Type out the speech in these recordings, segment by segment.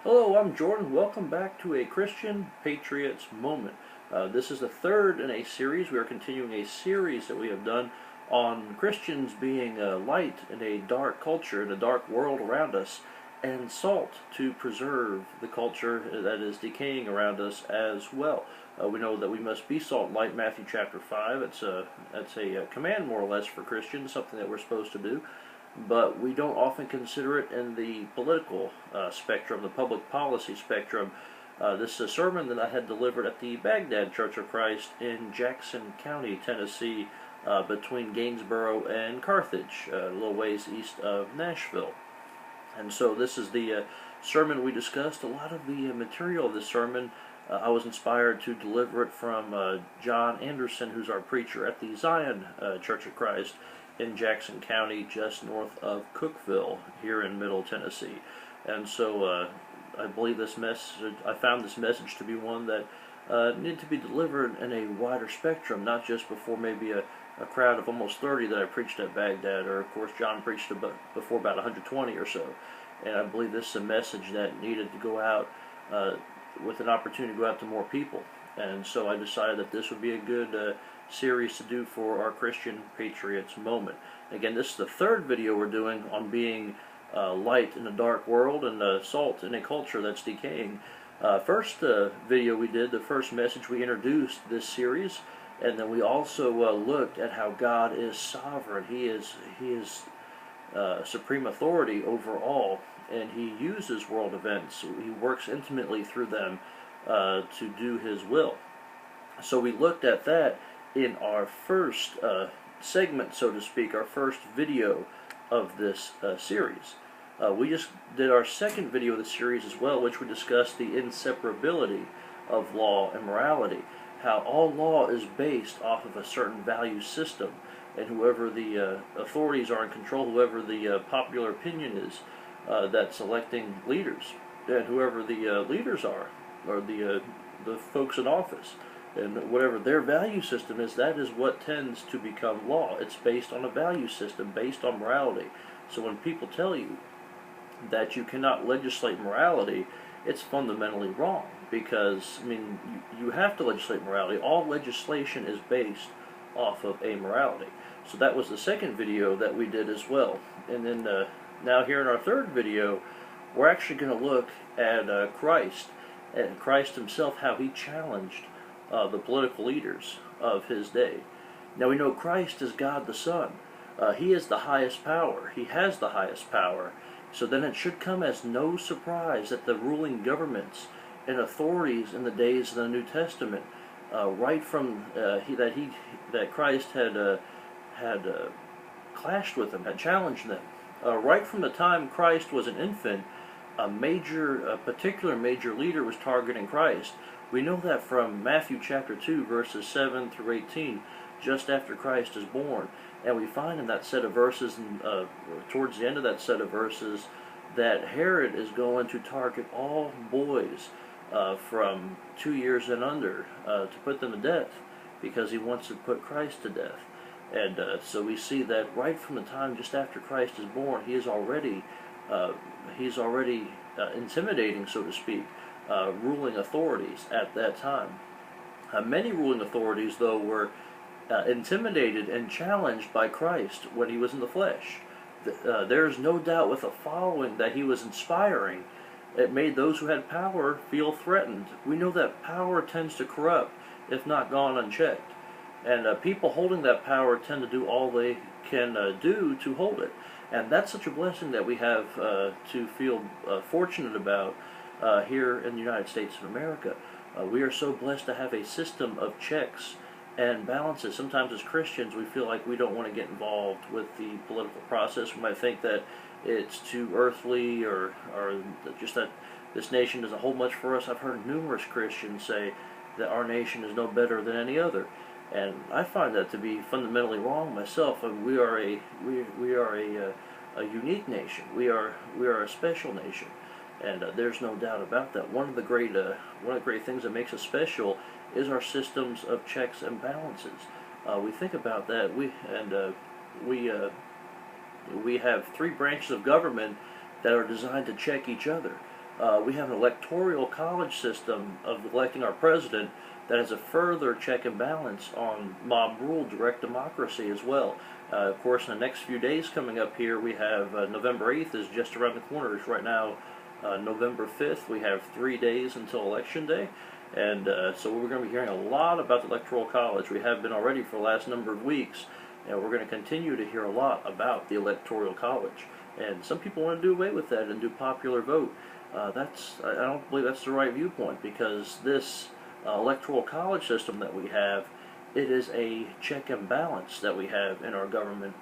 Hello, I'm Jordan. Welcome back to a Christian Patriots Moment. This is the third in a series. We are continuing a series that we have done on Christians being a light in a dark culture, in a dark world around us, and salt to preserve the culture that is decaying around us as well. We know that we must be salt and light, Matthew chapter 5. That's a command, more or less, for Christians, something that we're supposed to do, but we don't often consider it in the political spectrum, the public policy spectrum. This is a sermon that I had delivered at the Baghdad Church of Christ in Jackson County, Tennessee, between Gainesboro and Carthage, a little ways east of Nashville. And so this is the sermon we discussed. A lot of the material of this sermon, I was inspired to deliver it from John Anderson, who's our preacher at the Zion Church of Christ in Jackson County, just north of Cookeville, here in Middle Tennessee. And so I believe this message, I found this message to be one that needed to be delivered in a wider spectrum, not just before maybe a crowd of almost 30 that I preached at Baghdad, or of course John preached before about 120 or so. And I believe this is a message that needed to go out with an opportunity to go out to more people. And so I decided that this would be a good series to do for our Christian Patriots Moment. Again, this is the third video we're doing on being light in a dark world and salt in a culture that's decaying. First video we did, the first message, we introduced this series, and then we also looked at how God is sovereign. He is supreme authority over all, and He uses world events. He works intimately through them to do His will. So we looked at that in our first segment, so to speak, our first video of this series. We just did our second video of the series as well, which we discussed the inseparability of law and morality, how all law is based off of a certain value system, and whoever the authorities are in control, whoever the popular opinion is that's electing leaders, and whoever the leaders are, or the folks in office, and whatever their value system is, that is what tends to become law. It's based on a value system, based on morality. So when people tell you that you cannot legislate morality, it's fundamentally wrong, because, I mean, you have to legislate morality. All legislation is based off of a morality. So that was the second video that we did as well. And then now here in our third video, we're actually going to look at Christ, and Christ Himself, how He challenged the political leaders of His day. Now we know Christ is God the Son. He is the highest power. He has the highest power. So then it should come as no surprise that the ruling governments and authorities in the days of the New Testament, right from that Christ had clashed with them, had challenged them. Right from the time Christ was an infant, a particular major leader was targeting Christ. We know that from Matthew chapter 2, verses 7 through 18, just after Christ is born. And we find in that set of verses, towards the end of that set of verses, that Herod is going to target all boys from 2 years and under to put them to death, because he wants to put Christ to death. And so we see that right from the time just after Christ is born, he is already intimidating, so to speak, ruling authorities at that time. Many ruling authorities, though, were intimidated and challenged by Christ when He was in the flesh. There's no doubt with the following that He was inspiring, it made those who had power feel threatened. We know that power tends to corrupt if not gone unchecked. And people holding that power tend to do all they can do to hold it. And that's such a blessing that we have to feel fortunate about here in the United States of America. We are so blessed to have a system of checks and balances. Sometimes as Christians we feel like we don't want to get involved with the political process. We might think that it's too earthly, or just that this nation doesn't hold much for us. I've heard numerous Christians say that our nation is no better than any other. And I find that to be fundamentally wrong myself. We are a unique nation. We are a special nation, and there's no doubt about that. One of the great things that makes us special is our systems of checks and balances. We think about that. We have three branches of government that are designed to check each other. We have an electoral college system of electing our president that is a further check and balance on mob rule, direct democracy as well. Of course, in the next few days coming up here, we have November 8th is just around the corner. It's right now November 5th. We have 3 days until Election Day. And so we're going to be hearing a lot about the Electoral College. We have been already for the last number of weeks. And we're going to continue to hear a lot about the Electoral College. And some people want to do away with that and do popular vote. I don't believe that's the right viewpoint, because this Electoral College system that we have, it is a check and balance that we have in our government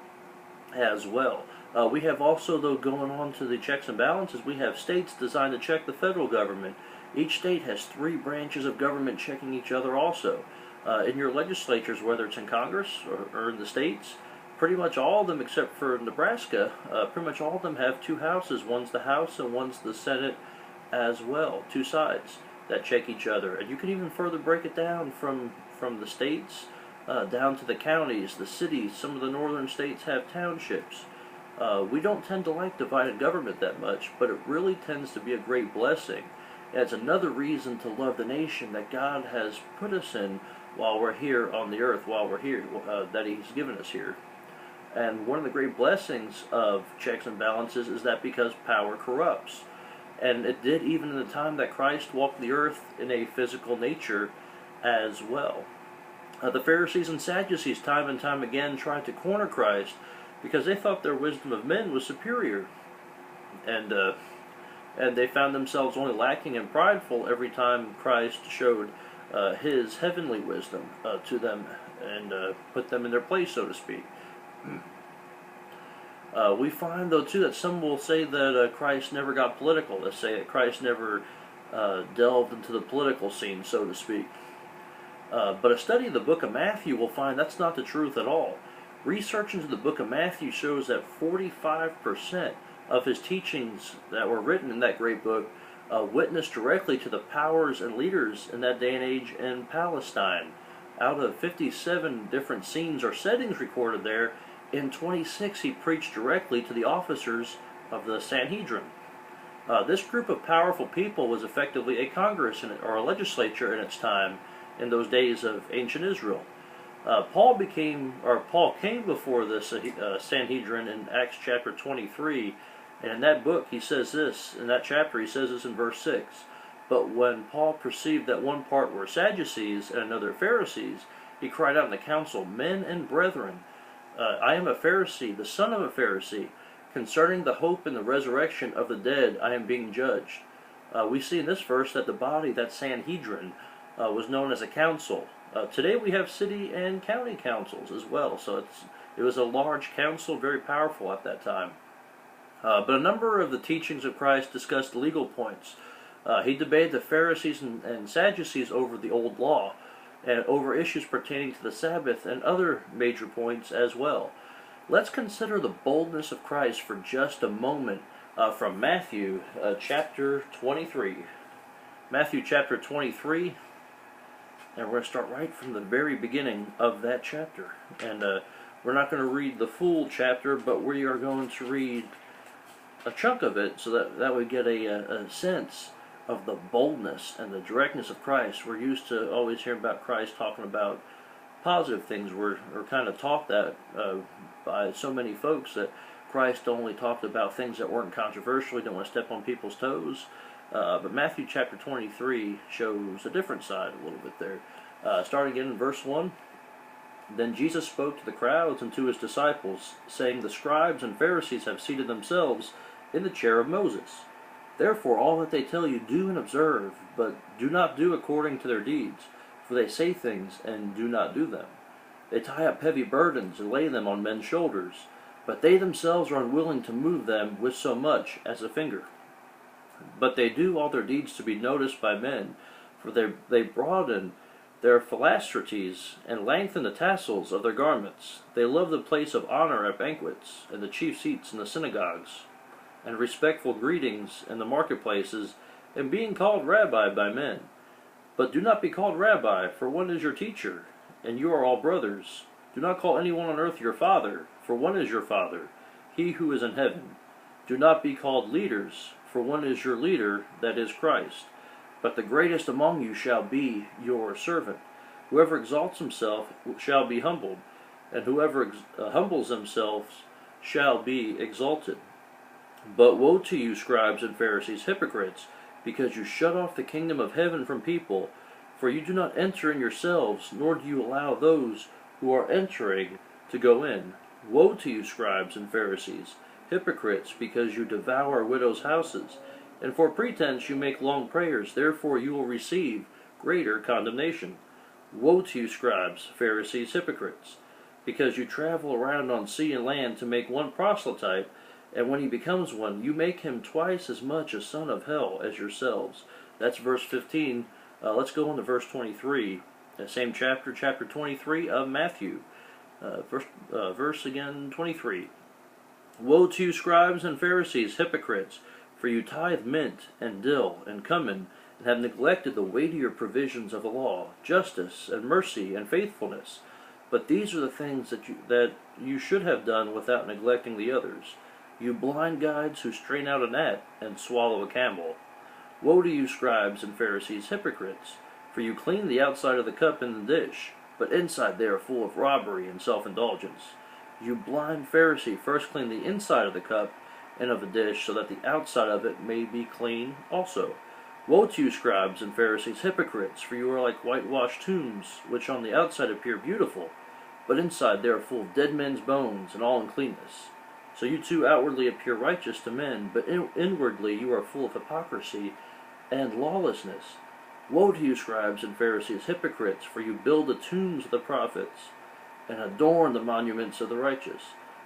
as well. We have also, though, going on to the checks and balances, we have states designed to check the federal government. Each state has 3 branches of government checking each other also. In your legislatures, whether it's in Congress or in the states, pretty much all of them except for Nebraska, pretty much all of them have 2 houses. One's the House and one's the Senate as well. 2 sides that check each other. And you can even further break it down from the states down to the counties, the cities. Some of the northern states have townships. We don't tend to like divided government that much, but it really tends to be a great blessing. And it's another reason to love the nation that God has put us in while we're here on the earth, while we're here, that He's given us here. And one of the great blessings of checks and balances is that because power corrupts. And it did even in the time that Christ walked the earth in a physical nature as well. The Pharisees and Sadducees time and time again tried to corner Christ because they thought their wisdom of men was superior. And they found themselves only lacking and prideful every time Christ showed His heavenly wisdom to them and put them in their place, so to speak. We find, though, too, that some will say that Christ never got political. They say that Christ never delved into the political scene, so to speak. But a study of the book of Matthew will find that's not the truth at all. Research into the book of Matthew shows that 45% of his teachings that were written in that great book witnessed directly to the powers and leaders in that day and age in Palestine. Out of 57 different scenes or settings recorded there, in 26 he preached directly to the officers of the Sanhedrin. This group of powerful people was effectively a Congress or a legislature in its time in those days of ancient Israel. Paul came before the Sanhedrin in Acts chapter 23, and in that book he says this, in that chapter he says this in verse 6, "But when Paul perceived that one part were Sadducees and another Pharisees, he cried out in the council, 'Men and brethren, I am a Pharisee, the son of a Pharisee. Concerning the hope and the resurrection of the dead, I am being judged.'" We see in this verse that the body, that Sanhedrin, was known as a council. Today we have city and county councils as well, so it was a large council, very powerful at that time. But a number of the teachings of Christ discussed legal points. He debated the Pharisees and Sadducees over the old law, and over issues pertaining to the Sabbath and other major points as well. Let's consider the boldness of Christ for just a moment from Matthew chapter 23. Matthew chapter 23, and we're going to start right from the very beginning of that chapter. And we're not going to read the full chapter, but we are going to read a chunk of it so that we get a sense of the boldness and the directness of Christ. We're used to always hearing about Christ talking about positive things. We're kind of taught that by so many folks that Christ only talked about things that weren't controversial. He didn't want to step on people's toes. But Matthew chapter 23 shows a different side a little bit there. Starting in verse 1, "Then Jesus spoke to the crowds and to his disciples, saying, 'The scribes and Pharisees have seated themselves in the chair of Moses. Therefore all that they tell you do and observe, but do not do according to their deeds, for they say things and do not do them. They tie up heavy burdens and lay them on men's shoulders, but they themselves are unwilling to move them with so much as a finger. But they do all their deeds to be noticed by men, for they broaden their phylacteries and lengthen the tassels of their garments. They love the place of honor at banquets, and the chief seats in the synagogues, and respectful greetings in the marketplaces, and being called rabbi by men. But do not be called rabbi, for one is your teacher, and you are all brothers. Do not call anyone on earth your father, for one is your Father, he who is in heaven. Do not be called leaders, for one is your leader, that is Christ. But the greatest among you shall be your servant. Whoever exalts himself shall be humbled, and whoever humbles themselves shall be exalted. But woe to you, scribes and Pharisees, hypocrites, because you shut off the kingdom of heaven from people, for you do not enter in yourselves, nor do you allow those who are entering to go in. Woe to you, scribes and Pharisees, hypocrites, because you devour widows' houses, and for pretense you make long prayers, therefore you will receive greater condemnation. Woe to you, scribes, Pharisees, hypocrites, because you travel around on sea and land to make one proselyte, and when he becomes one, you make him twice as much a son of hell as yourselves. That's verse 15. Let's go on to verse 23. Same chapter, chapter 23 of Matthew. Verse again 23. Woe to you, scribes and Pharisees, hypocrites, for you tithe mint and dill and cumin, and have neglected the weightier provisions of the law, justice and mercy and faithfulness. But these are the things that you should have done without neglecting the others. You blind guides who strain out a gnat and swallow a camel. Woe to you, scribes and Pharisees, hypocrites, for you clean the outside of the cup and the dish, but inside they are full of robbery and self-indulgence. You blind Pharisee, first clean the inside of the cup and of the dish, so that the outside of it may be clean also. Woe to you, scribes and Pharisees, hypocrites, for you are like whitewashed tombs, which on the outside appear beautiful, but inside they are full of dead men's bones and all uncleanness. So you too outwardly appear righteous to men, but inwardly you are full of hypocrisy and lawlessness. Woe to you, scribes and Pharisees, hypocrites, for you build the tombs of the prophets, and adorn the monuments of the righteous,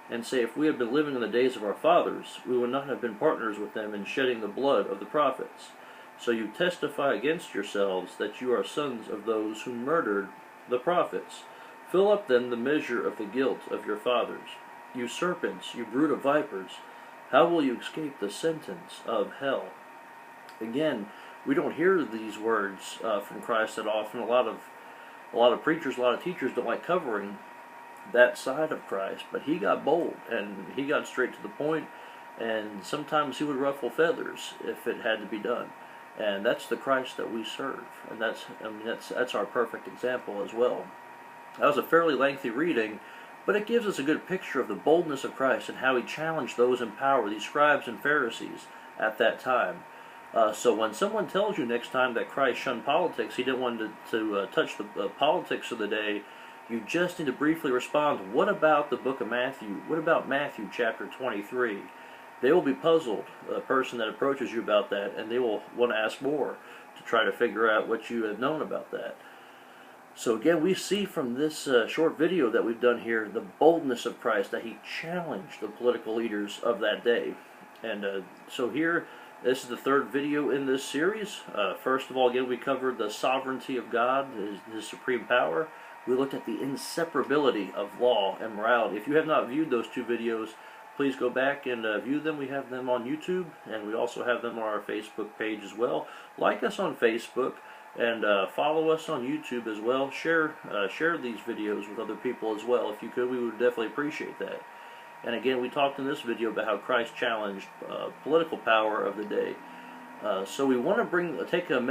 and say, if we had been living in the days of our fathers, we would not have been partners with them in shedding the blood of the prophets. So you testify against yourselves that you are sons of those who murdered the prophets. Fill up then the measure of the guilt of your fathers. You serpents, you brood of vipers, how will you escape the sentence of hell? Again, we don't hear these words from Christ that often. A lot of preachers, a lot of teachers don't like covering that side of Christ, but he got bold and he got straight to the point, and sometimes he would ruffle feathers if it had to be done. And that's the Christ that we serve, and that's our perfect example as well. That was a fairly lengthy reading, but it gives us a good picture of the boldness of Christ and how he challenged those in power, these scribes and Pharisees, at that time. So when someone tells you next time that Christ shunned politics, he didn't want to touch the politics of the day, you just need to briefly respond, what about the book of Matthew? What about Matthew chapter 23? They will be puzzled, a person that approaches you about that, and they will want to ask more to try to figure out what you have known about that. So again, we see from this short video that we've done here the boldness of Christ, that he challenged the political leaders of that day. And so here, this is the third video in this series. First of all, again, we covered the sovereignty of God, his supreme power. We looked at the inseparability of law and morality. If you have not viewed those two videos, please go back and view them. We have them on YouTube, and we also have them on our Facebook page as well. Like us on Facebook, and follow us on YouTube as well. Share these videos with other people as well. If you could, we would definitely appreciate that. And again, we talked in this video about how Christ challenged political power of the day. So we want to take a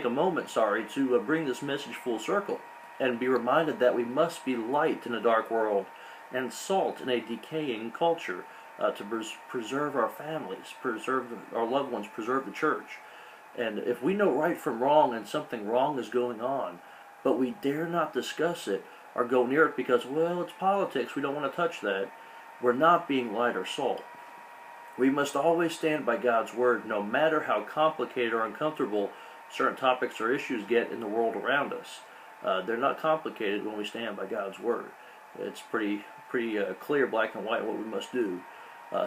moment, to bring this message full circle and be reminded that we must be light in a dark world and salt in a decaying culture to preserve our families, preserve our loved ones, preserve the church. And if we know right from wrong and something wrong is going on, but we dare not discuss it or go near it because, well, it's politics, we don't want to touch that, we're not being light or salt. We must always stand by God's word, no matter how complicated or uncomfortable certain topics or issues get in the world around us. They're not complicated when we stand by God's word. It's pretty clear, black and white, what we must do.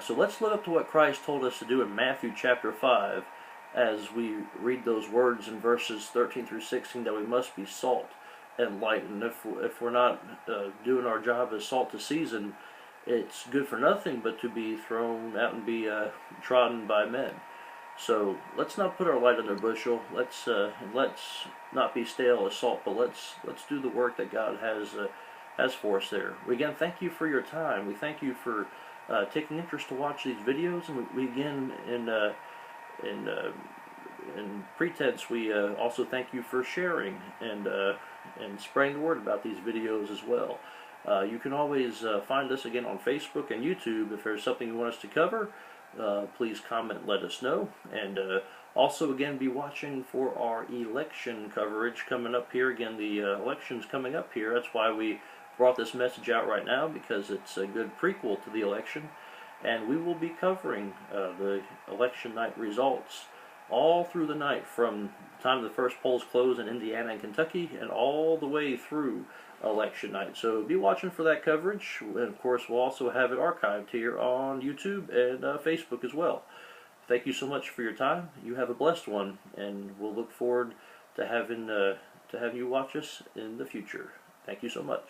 So let's live up to what Christ told us to do in Matthew chapter 5 as we read those words in verses 13 through 16 that we must be salt and light. And if we're not doing our job as salt to season, it's good for nothing but to be thrown out and be trodden by men. So let's not put our light under a bushel. Let's not be stale as salt, but let's do the work that God has for us there. We again thank you for your time. We thank you for taking interest to watch these videos. And we again, in pretense, we also thank you for sharing and spreading the word about these videos as well. You can always find us again on Facebook and YouTube. If there's something you want us to cover, please comment and let us know. And also, again, be watching for our election coverage coming up here. Again, the election's coming up here. That's why we brought this message out right now, because it's a good prequel to the election. And we will be covering the election night results all through the night, from the time the first polls close in Indiana and Kentucky, and all the way through election night. So be watching for that coverage. And of course, we'll also have it archived here on YouTube and Facebook as well. Thank you so much for your time. You have a blessed one, and we'll look forward to having you watch us in the future. Thank you so much.